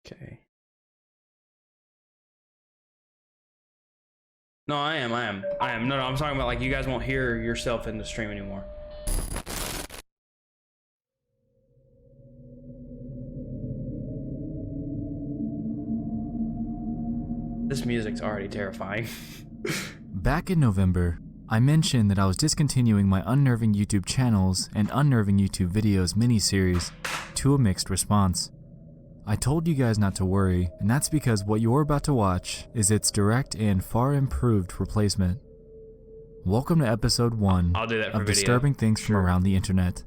Okay. No, I am. No, I'm talking about like you guys won't hear yourself in the stream anymore. This music's already terrifying. Back in November, I mentioned that I was discontinuing my Unnerving YouTube channels and Unnerving YouTube videos miniseries to a mixed response. I told you guys not to worry, and that's because what you're about to watch is its direct and far improved replacement. Welcome to episode 1 I'll do that for of video. Disturbing Things from Around the Internet.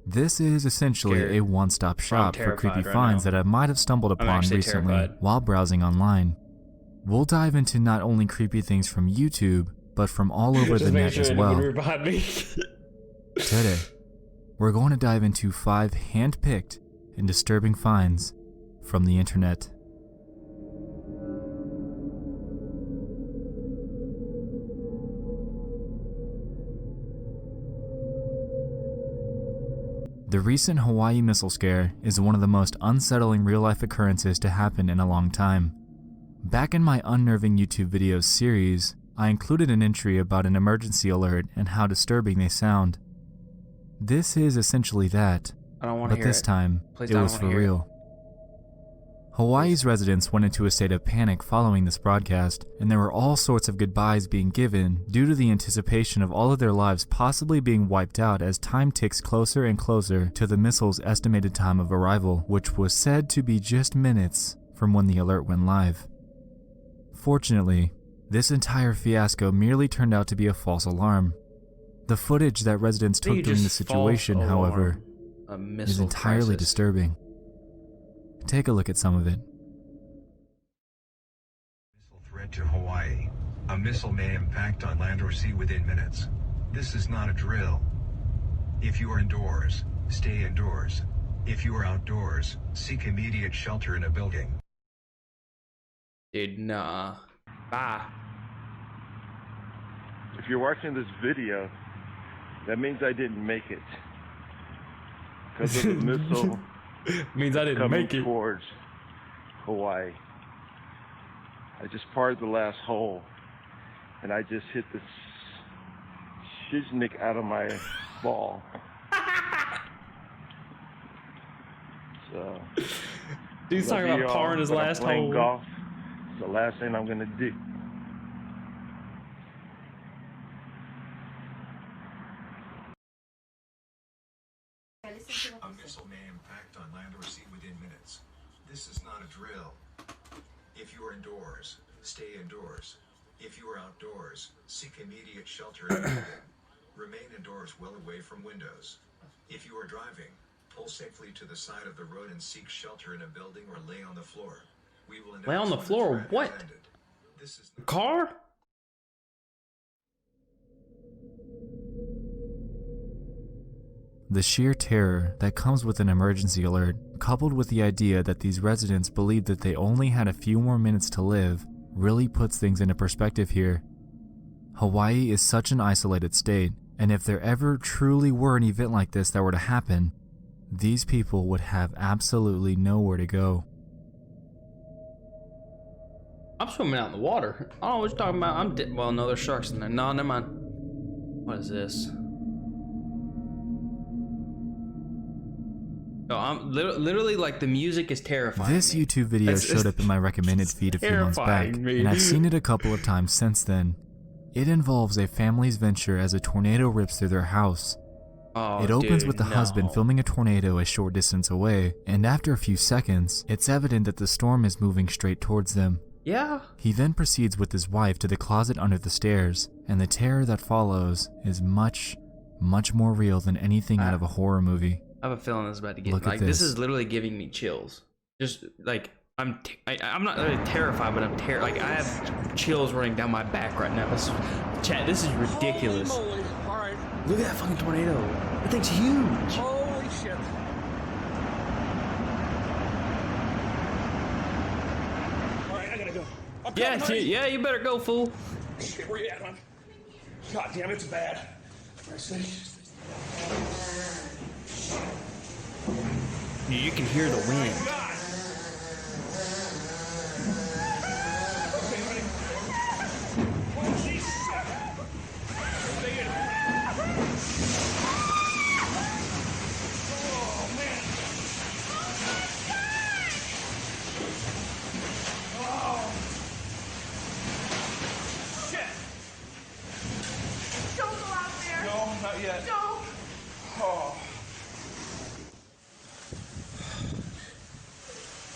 This is essentially Scared. a one-stop shop for terrified creepy right finds now. that I might have stumbled upon actually recently terrified. while browsing online. We'll dive into not only creepy things from YouTube, but from all over the net as well. Today, we're going to dive into 5 hand-picked and disturbing finds from the internet. The recent Hawaii missile scare is one of the most unsettling real-life occurrences to happen in a long time. Back in my Unnerving YouTube videos series, I included an entry about an emergency alert and how disturbing they sound. This is essentially that, I don't want to but hear this it. time, Please it don't was wanna for hear it. real. Hawaii's residents went into a state of panic following this broadcast, and there were all sorts of goodbyes being given due to the anticipation of all of their lives possibly being wiped out as time ticks closer and closer to the missile's estimated time of arrival, which was said to be just minutes from when the alert went live. Fortunately, this entire fiasco merely turned out to be a false alarm. The footage that residents took during the situation, however, is entirely disturbing. Take a look at some of it. Missile threat to Hawaii. A missile may impact on land or sea within minutes. This is not a drill. If you are indoors, stay indoors. If you are outdoors, seek immediate shelter in a building. Dude, nah. Bye. If you're watching this video, that means I didn't make it. Because of the missile Means I didn't coming make it. towards Hawaii. I just parted the last hole, and I just hit the shiznik out of my ball. So, Dude's talking about parring his last hole. Golf. It's the last thing I'm gonna do. A missile may impact on land or sea within minutes. This is not a drill. If you are indoors, stay indoors. If you are outdoors, seek immediate shelter in a building. Remain indoors well away from windows. If you are driving, pull safely to the side of the road and seek shelter in a building or lay on the floor. We will Lay on the announce floor? when the threat What? has ended. This is Car? The sheer terror that comes with an emergency alert, coupled with the idea that these residents believed that they only had a few more minutes to live, really puts things into perspective here. Hawaii is such an isolated state, and if there ever truly were an event like this that were to happen, these people would have absolutely nowhere to go. I'm swimming out in the water. I don't know what you're talking about. Well, no, there's sharks in there. No, never mind. What is this? Oh, I'm literally like the music is terrifying. This me. YouTube video It's showed up in my recommended feed a few months back, terrifying me. and I've seen it a couple of times since then. It involves a family's venture as a tornado rips through their house. Oh, It opens dude, with the no. husband filming a tornado a short distance away, and after a few seconds, it's evident that the storm is moving straight towards them. Yeah. He then proceeds with his wife to the closet under the stairs, and the terror that follows is much, much more real than anything out of a horror movie. I have a feeling this is about to get Look at like this this. is literally giving me chills. Just like I'm not really terrified, but I'm like I have chills running down my back right now. Chat, this is ridiculous. Holy moly. All right. Look at that fucking tornado. That thing's huge. Holy shit. All right, I gotta go. I'm coming, Yeah, honey. yeah, you better go, fool. Shit, where you at, hon? God damn, it's bad. I see. You can hear the wind. God. Not yet. No.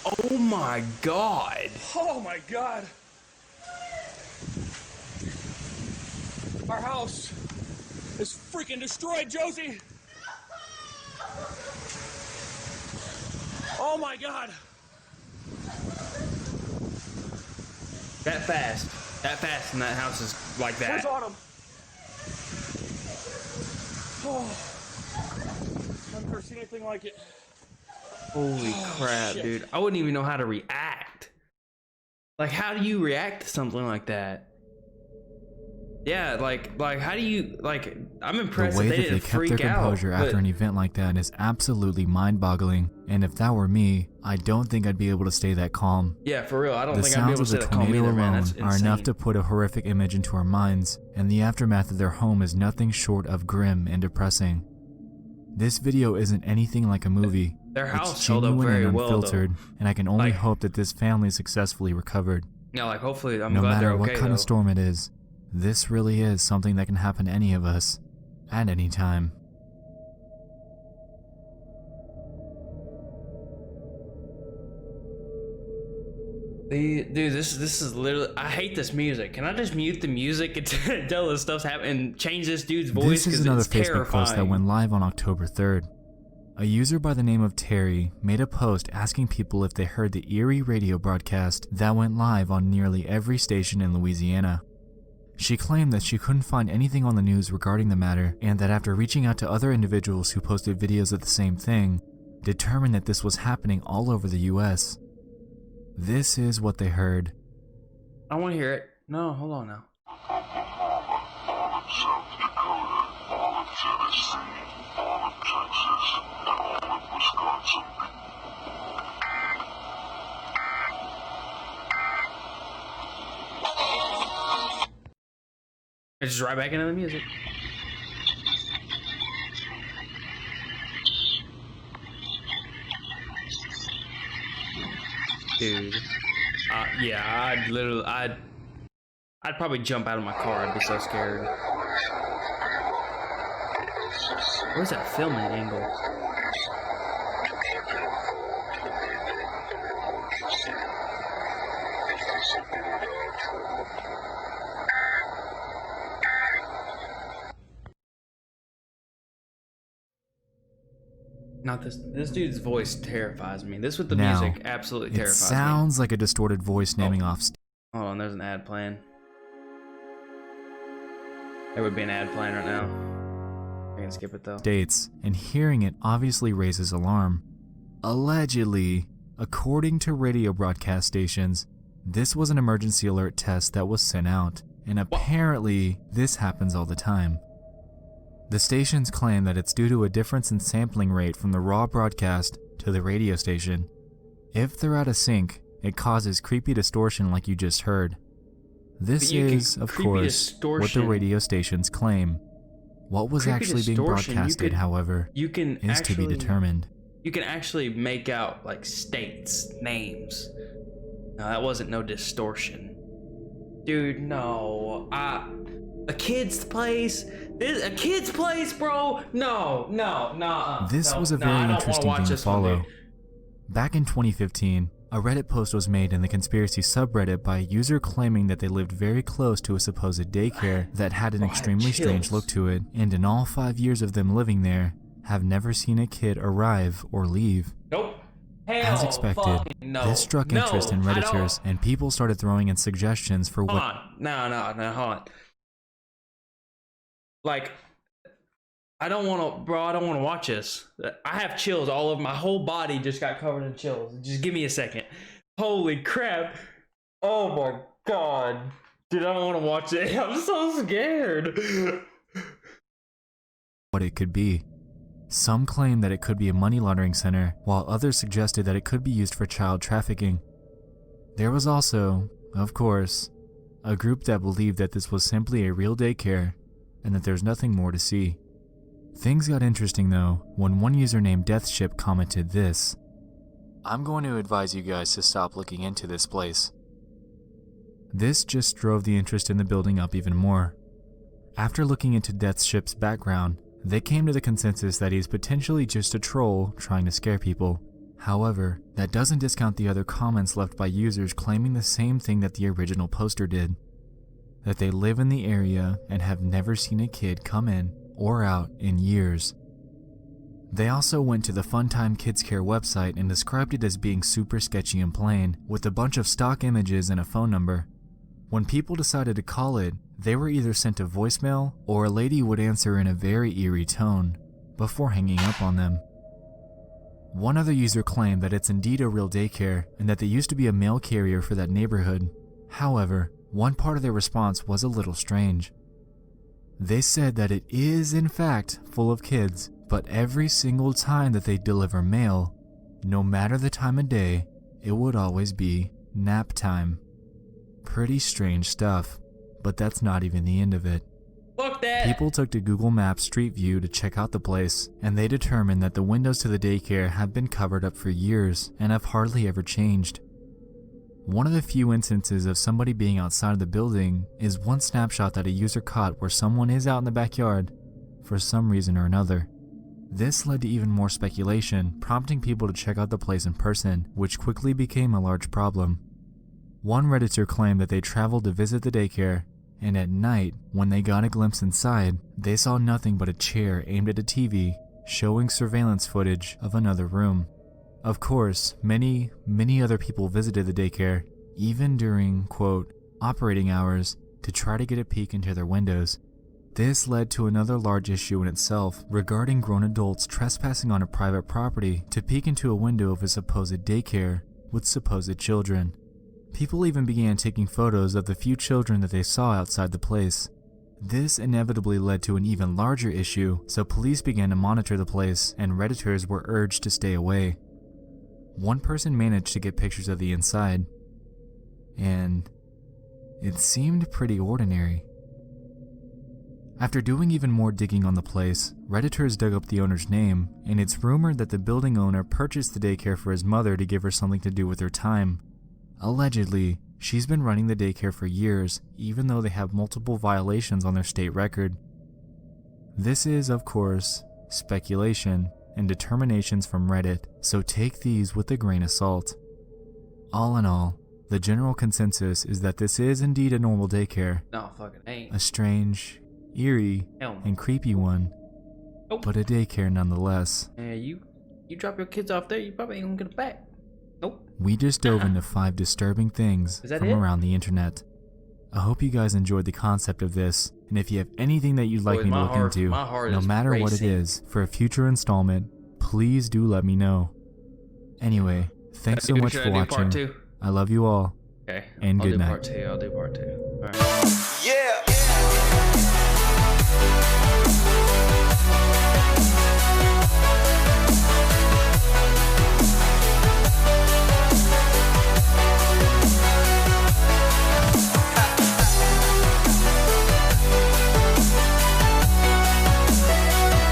Oh my god. Oh my God. Our house is freaking destroyed, Josie. Oh my God. That fast, and that house is like Where's that. Autumn? Oh. I've never seen anything like it. Holy crap, shit. dude. I wouldn't even know how to react. Like, how do you react to something like that? Yeah, like how do you, like, I'm The impressed way that they that they didn't kept their freak out. composure after but- an event like that is absolutely mind-boggling, and if that were me, I don't think I'd be able to stay that calm. Yeah, for real. I don't The think I'd be sounds able to of say the that calm tornado either, man. alone That's are enough insane. to put a horrific image into our minds, and the aftermath of their home is nothing short of grim and depressing. This video isn't anything like a movie. Their house It's held up genuine very and well, though. unfiltered, and I can only Like- hope that this family successfully recovered. Yeah, like, hopefully, I'm No glad matter they're what okay, kind though. of storm it is, this really is something that can happen to any of us, at any time. Dude, this is literally. I hate this music. Can I just mute the music until this stuff's happening and change this dude's voice? This is 'Cause another it's Facebook post that terrifying. went live on October 3rd. A user by the name of Terry made a post asking people if they heard the eerie radio broadcast that went live on nearly every station in Louisiana. She claimed that she couldn't find anything on the news regarding the matter, and that after reaching out to other individuals who posted videos of the same thing, determined that this was happening all over the US. This is what they heard. I want to hear it. No, hold on now. It's just right back into the music. Dude. Yeah, I'd probably jump out of my car. I'd be so scared. Where's that filming angle? Not this. This dude's voice terrifies me. This with the Now, music absolutely It terrifies me. sounds like a distorted voice naming off Hold on, there's an ad playing. There would be an ad playing right now. I can skip it though. states, and hearing it obviously raises alarm. Allegedly, according to radio broadcast stations, this was an emergency alert test that was sent out, and apparently this happens all the time. The stations claim that it's due to a difference in sampling rate from the raw broadcast to the radio station. If they're out of sync, it causes creepy distortion like you just heard. This But you can- is, of creepy course, what the distortion- radio stations claim. What was Creepy actually being distortion, you broadcasted, could- however, You can is to be actually determined. You can actually make out like states, names. No, that wasn't no distortion. Dude, no. A kid's place? A kid's place, bro? No. This was a I very don't wanna interesting watch thing to this one, follow. dude. Back in 2015, a Reddit post was made in the conspiracy subreddit by a user claiming that they lived very close to a supposed daycare that had an I had extremely strange chills. look to it, and in all 5 years of them living there, have never seen a kid arrive or leave. Nope. Hell As expected, fucking no. this struck No, interest in I don't. Redditors, and people started throwing in suggestions for Hold what on. No, hold on. Like, I don't want to watch this. I have chills all over my whole body. Just got covered in chills. Just give me a second. Holy crap! Oh my god, dude, I don't want to watch it. I'm so scared. it could be. Some claim that it could be a money laundering center, while others suggested that it could be used for child trafficking. There was also, of course, a group that believed that this was simply a real daycare and that there's nothing more to see. Things got interesting though when one user named Deathship commented this: "I'm going to advise you guys to stop looking into this place." This just drove the interest in the building up even more. After looking into Deathship's background, They came to the consensus that he's potentially just a troll trying to scare people. However, that doesn't discount the other comments left by users claiming the same thing that the original poster did. That they live in the area and have never seen a kid come in or out in years. They also went to the Funtime Kids Care website and described it as being super sketchy and plain, with a bunch of stock images and a phone number. When people decided to call it, they were either sent a voicemail or a lady would answer in a very eerie tone before hanging up on them. One other user claimed that it's indeed a real daycare and that they used to be a mail carrier for that neighborhood. However, one part of their response was a little strange. They said that it is in fact full of kids, but every single time that they deliver mail, no matter the time of day, it would always be nap time. Pretty strange stuff, but that's not even the end of it. Fuck that. People took to Google Maps Street View to check out the place, and they determined that the windows to the daycare have been covered up for years and have hardly ever changed. One of the few instances of somebody being outside of the building is one snapshot that a user caught where someone is out in the backyard for some reason or another. This led to even more speculation, prompting people to check out the place in person, which quickly became a large problem. One Redditor claimed that they traveled to visit the daycare, and at night, when they got a glimpse inside, they saw nothing but a chair aimed at a TV, showing surveillance footage of another room. Of course, many other people visited the daycare, even during, quote, operating hours, to try to get a peek into their windows. This led to another large issue in itself regarding grown adults trespassing on a private property to peek into a window of a supposed daycare with supposed children. People even began taking photos of the few children that they saw outside the place. This inevitably led to an even larger issue, so police began to monitor the place and Redditors were urged to stay away. One person managed to get pictures of the inside, and it seemed pretty ordinary. After doing even more digging on the place, Redditors dug up the owner's name, and it's rumored that the building owner purchased the daycare for his mother to give her something to do with her time. Allegedly, she's been running the daycare for years, even though they have multiple violations on their state record. This is, of course, speculation and determinations from Reddit, so take these with a grain of salt. All in all, the general consensus is that this is indeed a normal daycare, No, fucking ain't. a strange, eerie, Hell no. and creepy one, Nope. but a daycare nonetheless. Yeah, you drop your kids off there, you probably ain't gonna get it back. Nope. We just dove into 5 disturbing things Is that from it? around the internet. I hope you guys enjoyed the concept of this, and if you have anything that you'd like Boys, me to my look heart- into, my heart no is matter what it racing. is, for a future installment, please do let me know. Anyway, thanks so much Should for I do part watching. 2? I love you all. Okay. And I'll good do night. part 2. I'll do part 2. All right. Yeah.